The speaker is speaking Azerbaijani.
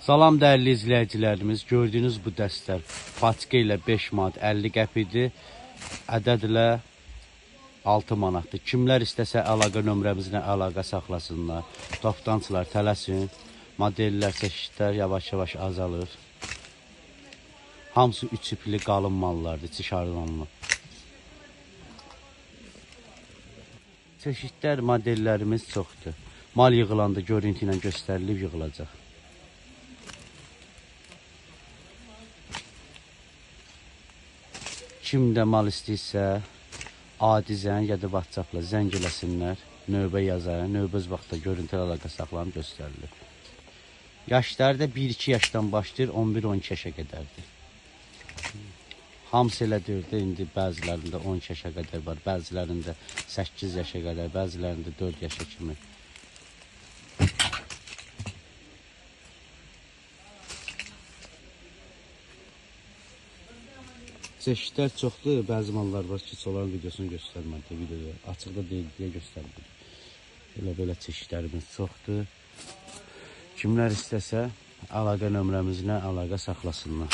Salam dəyərli izləyicilərimiz, gördüyünüz bu dəstlər paçka ilə 5 manat 50 qəpidir, ədədlə 6 manatdır. Kimlər istəsə əlaqə nömrəmizlə əlaqə saxlasınlar. Toptancılar tələsin, modellər, çeşidlər yavaş-yavaş azalır. Hamısı 3 ipli qalın mallardır, çıxarılanlar. Çeşidlər, modellərimiz çoxdur. Mal yığılanda görüntü ilə göstərilib yığılacaq. Kim də mal istəyirsə, adi zəng ya da WhatsApp-la zəng eləsinlər, növbə yazar, növbə öz vaxtda görüntü əlaqə saxlanıb göstərilir. Yaşları da 1-2 yaşdan başlayır, 11-12 yaşa qədərdir. Hamısı elə deyir də, indi bəzilərində 12 yaşa qədər var, bəzilərində 8 yaşa qədər, bəzilərində 4 yaşa kimi. Çeşidlər çoxdur, bəzi mallar var ki, onların videosunu göstərmədi, videoda açıqda deyil deyə göstərmədi. Belə çeşidlərimiz çoxdur. Kimlər istəsə, əlaqə nömrəmizlə əlaqə saxlasınlar.